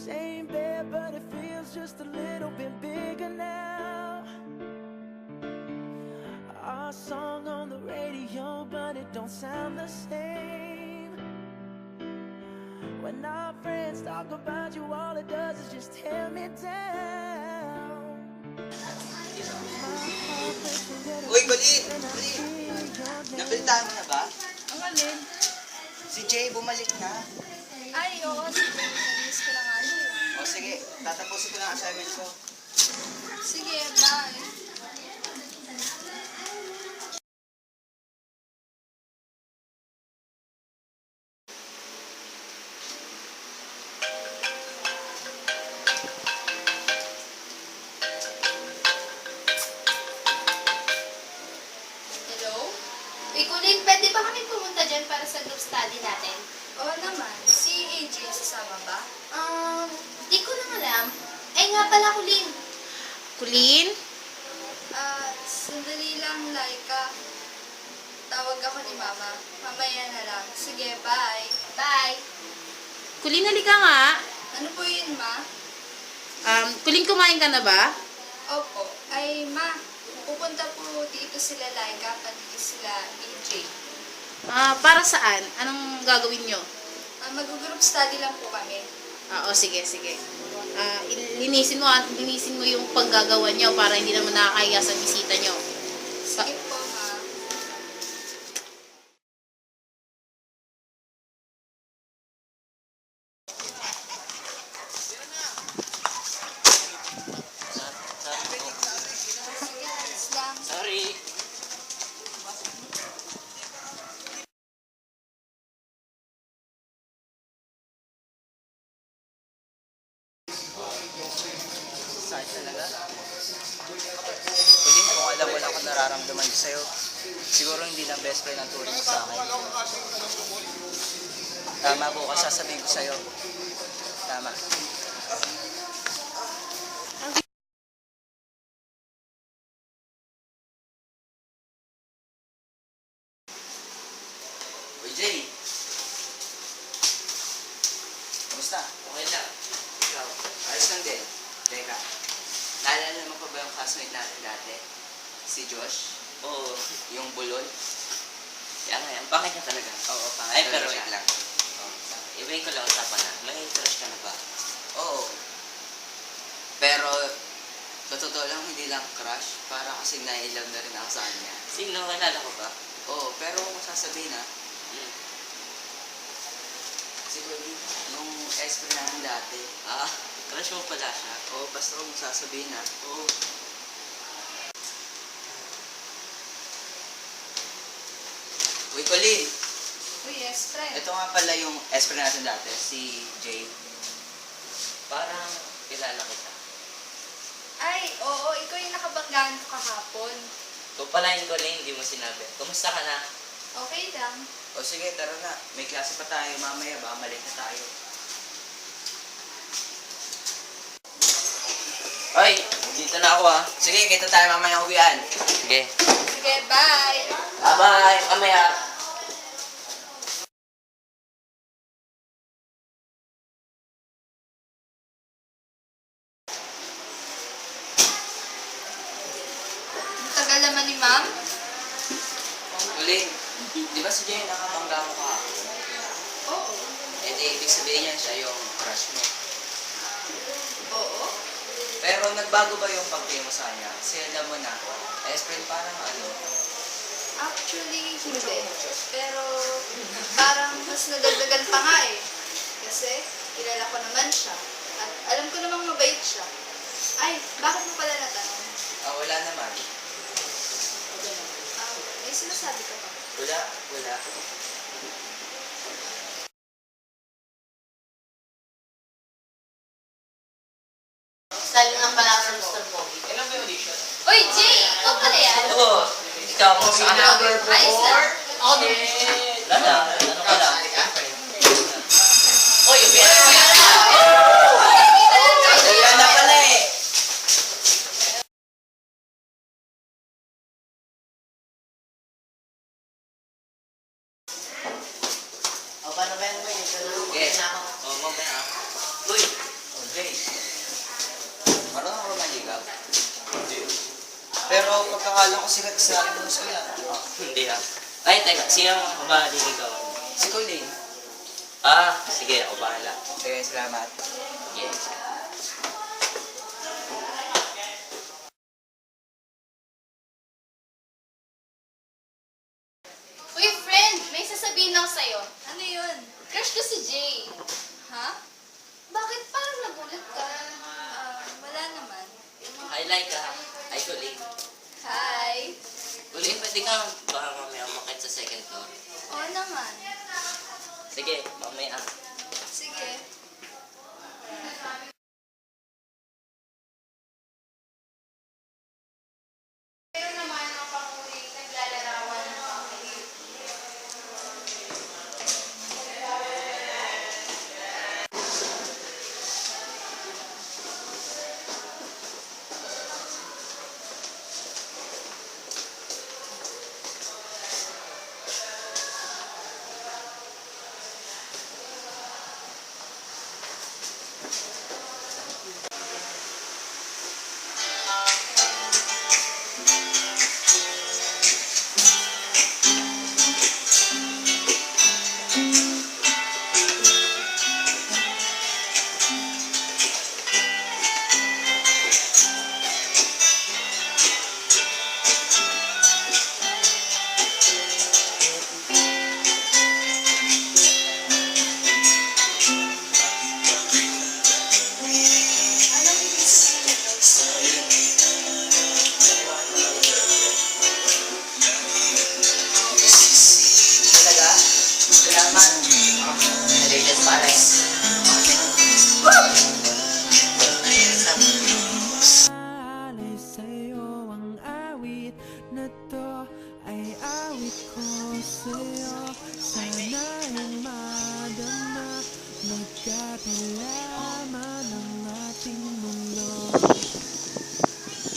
Same bed, but it feels just a little bit bigger now. Our song on the radio, but it don't sound the same. When our friends talk about you, all it does is just tear me down. Uy, Balin! Nabalitaan mo na ba? Ang alin? Si Jay bumalik na. Ay, oo. Sige, miss ko na nga siya. O sige, tatapusin ko lang ang assignment ko. Sige, bye. Hello? Ikuling, pwede ba kami pumunta dyan para sa group study natin? Oo naman. Si AJ sasama ba? Di ko lang alam. Eh nga pala, Kulin. Kulin? Sandali lang, Laika. Tawag ako ni Mama. Mamaya na lang. Sige, bye. Bye. Kulin, halika nga. Ano po yun, Ma? Kulin, kumain ka na ba? Opo. Ay, Ma. Pupunta po dito sila Laika, pati sila AJ. Para saan? Anong gagawin nyo? Mag-group study lang po kami. Oo, sige, sige. Linisin mo yung paggagawa nyo para hindi naman nakakahiya sa bisita nyo. Sige po, Ma. Sige, alis lang. Sorry. Sakit talaga. Kulin, kung alam mo lang kung nararamdaman ko sa'yo, siguro hindi na best friend ang turing mo sa akin. Tama, bukas sasabihin ko sa'yo. Tama. Uy, Jay! Kamusta? Okay lang. Ikaw? Ayos lang din. Teka, naalala mo pa ba yung classmate natin dati? Si Josh? Oo. Yung bulol? Kaya nga, ang pangit niya talaga. Oo, pangit Ay, talaga pero siya. wait lang. Ibahin ko lang usapan na. May interest ka na ba? Oo. Pero, sa totoo lang, hindi lang crush. Para kasi nai-love na rin ako sa kanya. Sino? Kilala ko ba? Oo, pero kung sasabihin na, Hmm. si Colleen, yung ex-friend namin dati. Crush mo pala siya. Oo, basta kung sasabihin na. Oo. Uy, Colleen! Uy, yes, friend. Ito nga pala yung ex-friend natin dati, si Jay. Parang kilala kita. Ay, oo, ikaw yung nakabanggaan ko kahapon. Pupalain ko rin, hindi mo sinabi. Kumusta ka na? Okay lang. O sige, tara na. May klase pa tayo mamaya, baka mali na tayo. Ay, dito na ako ah. Sige, kita tayo mamaya uwian. Sige. Sige, bye. Bye-bye. Mamaya. Ang tagal naman ni Ma'am. Colleen, di ba si Jay nakabangga mo ka? Oo. Eh di, ibig sabihin yan siya yung crush mo. Oo. Pero nagbago ba yung pag-play mo sa kanya? Kasi alam mo na, ex-friend parang ano, Actually, hindi. Pero parang mas nadagdagan pa nga eh. Kasi kilala ko naman siya. At alam ko namang mabait siya. Ay, bakit mo pala natanong? wala naman. May sinasabi ka pa. Wala, wala. Sabi nga pala ako sa Mr. Pogi. Ilan ba yung audition? Uy, Jay! Ikaw pala yan? Oo. Ikaw mo sa akin. Ayos lang. Ako din. Lala, ano ka lang? Oy, ubiyan. Wala na pala eh. O, paano ba yan mo? Yes. O, mamaya. Uy, Jay, marunong ka ba manligaw? Hindi. Pero pagkakalang ko sikat sa akin mo yan. Hindi ah. Ay, teka, sino ang mabaliligaw? Si Colleen. Ah, sige, ako bahala. Okay, salamat. Yes. Uy, friend! May sasabihin ako sa'yo. Ano yun? Crush ko si Jay. Ha? Bakit parang nagulat ka? Wala naman. Hi, Laika. Hi, Colleen. Hi! Colleen, pwede ka baka mamaya umakit sa second floor. Oo naman. Sige, mamaya. Sige. Pero naman ang panghuli, naglalarawan ng panghilig. Talaga? Salamat. Related pares. Alay sa'yo ang awit na to ay awit ko sa'yo. Sana'y madama, magkapilaman ang ating mundo.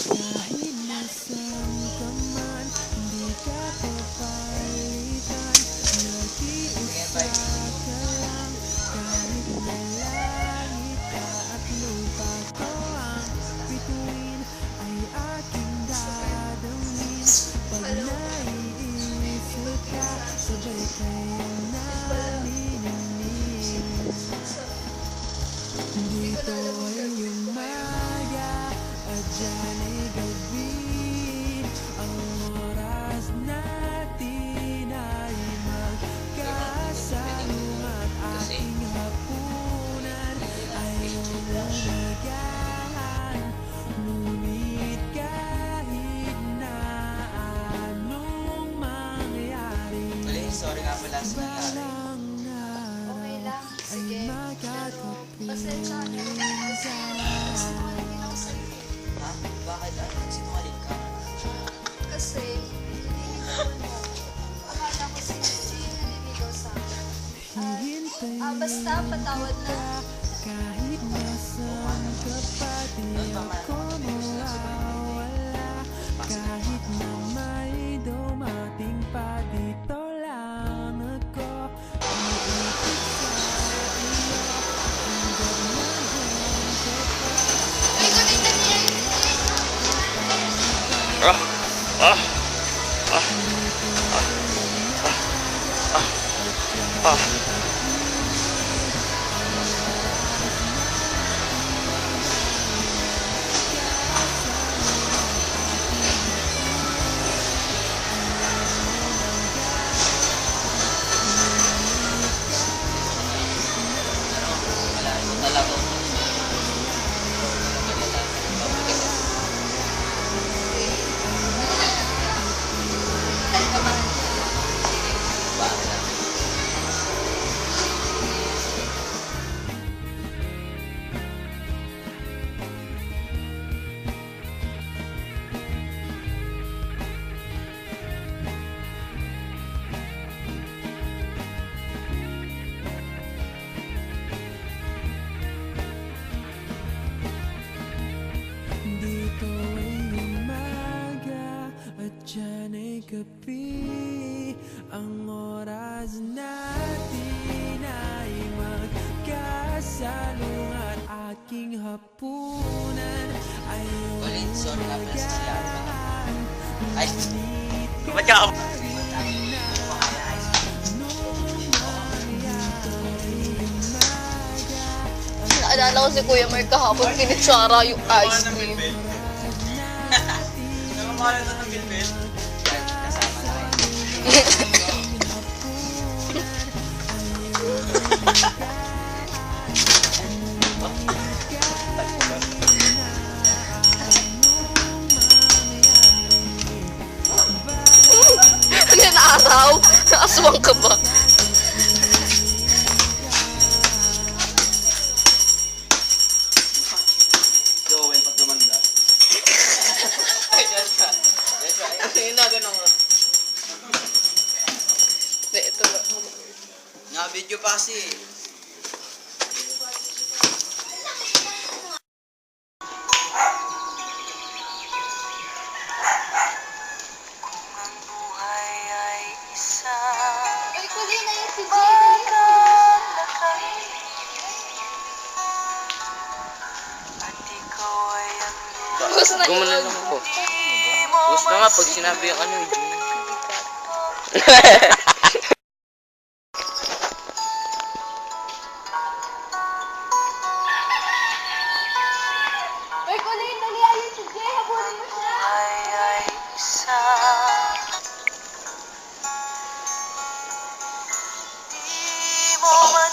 Kahit nasan ka man, hindi ka papalitan. Nag-iisa ka lang, kahit na langit ka at lupa ko ang bituin ay aking dadamhin. Pag naiisip ka, sabay kayo namimingin. Dito ay umaga at dyan ay gabi. Ang oras natin ay magkasalung at ating hapunan ay umagahan. Ngunit kahit na anong mangyari, Colleen, sorry nga pala sa nangyari. balang Okay lang. ay Sige. Pero, pasensya ka na. Kasi, sinungaling ako sa'yo. Ha? Bakit? Nagsinungaling ka? Kasi, nililigawan mo ako. Akala ko si Jay na nililigaw sa akin. Basta, patawad na. kahit nasan ka pa, di ako mawawala. Kahit na may dumating pa, dito lang ako. Umiikot sa iyo, hanggang nandiyan ka pa. Uy, connected niya! Dito ay umaga at dyan ay gabi. Ang oras natin ay magkasalung at aking Nagkakapo. Naalala ko si Kuya Mark kahapon, pinitsara yung ice cream. Namamahala na ng bilbil. Kasama na kayo. Ano yan, araw? Aswang ka ba? Gawin pag tumanda. Yun na, ganun nga. Hindi, ito ba? Nga-video pa kasi. Ay, kuli na yung si Jay. Gusto na Gumanon yun. ako. Gusto nga pag sinabi yung ano, yung Ay, kuli, dali ayun si Jay. Habulin mo siya. Di mo man